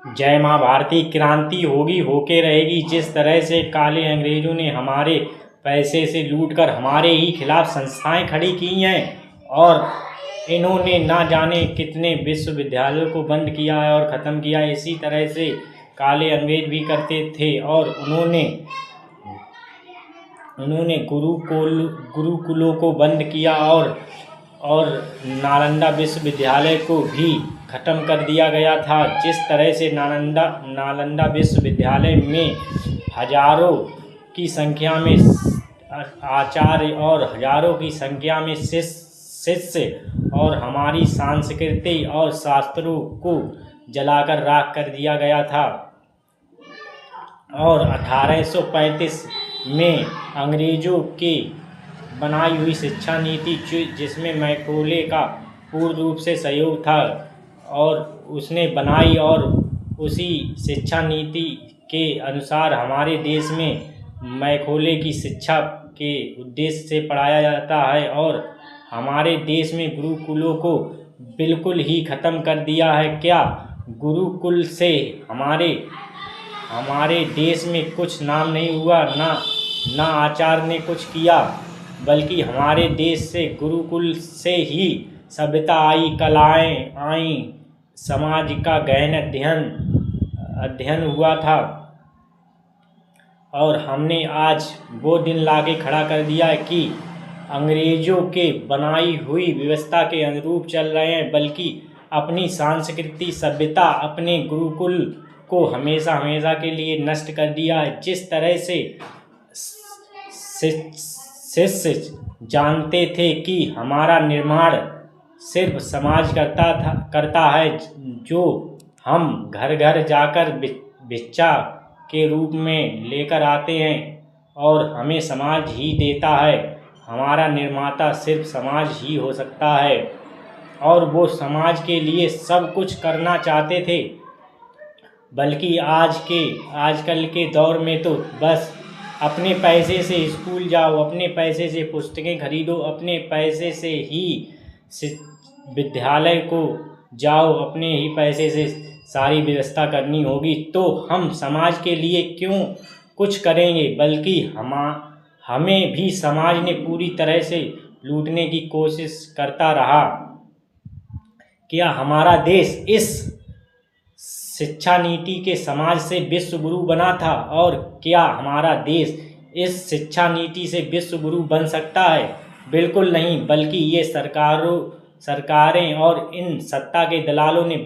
जय माँ भारती क्रांति होगी होके रहेगी। जिस तरह से काले अंग्रेजों ने हमारे पैसे से लूटकर हमारे ही खिलाफ संस्थाएं खड़ी की हैं और इन्होंने ना जाने कितने विश्वविद्यालयों को बंद किया है और ख़त्म किया है। इसी तरह से काले अंग्रेज भी करते थे और उन्होंने गुरुकुलों को बंद किया और नालंदा विश्वविद्यालय को भी ख़त्म कर दिया गया था। जिस तरह से नालंदा विश्वविद्यालय में हजारों की संख्या में आचार्य और हजारों की संख्या में शिष्य और हमारी संस्कृति और शास्त्रों को जलाकर राख कर दिया गया था। और 1835 में अंग्रेज़ों की बनाई हुई शिक्षा नीति जिसमें मैकॉले का पूर्ण रूप से सहयोग था और उसने बनाई और उसी शिक्षा नीति के अनुसार हमारे देश में मैकॉले की शिक्षा के उद्देश्य से पढ़ाया जाता है और हमारे देश में गुरुकुलों को बिल्कुल ही ख़त्म कर दिया है। क्या गुरुकुल से हमारे देश में कुछ नाम नहीं हुआ, ना आचार्य ने कुछ किया, बल्कि हमारे देश से गुरुकुल से ही सभ्यता आई, कलाएं आईं, समाज का गहन अध्ययन हुआ था। और हमने आज वो दिन लाके खड़ा कर दिया है कि अंग्रेज़ों के बनाई हुई व्यवस्था के अनुरूप चल रहे हैं, बल्कि अपनी सांस्कृतिक सभ्यता अपने गुरुकुल को हमेशा हमेशा के लिए नष्ट कर दिया है। जिस तरह से शिष्य जानते थे कि हमारा निर्माण सिर्फ समाज करता है, जो हम घर घर जाकर भिक्षा के रूप में लेकर आते हैं और हमें समाज ही देता है। हमारा निर्माता सिर्फ समाज ही हो सकता है और वो समाज के लिए सब कुछ करना चाहते थे, बल्कि आजकल के दौर में तो बस अपने पैसे से स्कूल जाओ, अपने पैसे से पुस्तकें खरीदो, अपने पैसे से ही विद्यालय को जाओ, अपने ही पैसे से सारी व्यवस्था करनी होगी। तो हम समाज के लिए क्यों कुछ करेंगे, बल्कि हमें भी समाज ने पूरी तरह से लूटने की कोशिश करता रहा। क्या हमारा देश इस शिक्षा नीति के समाज से विश्व गुरु बना था और क्या हमारा देश इस शिक्षा नीति से विश्व गुरु बन सकता है? बिल्कुल नहीं, बल्कि ये सरकारें और इन सत्ता के दलालों ने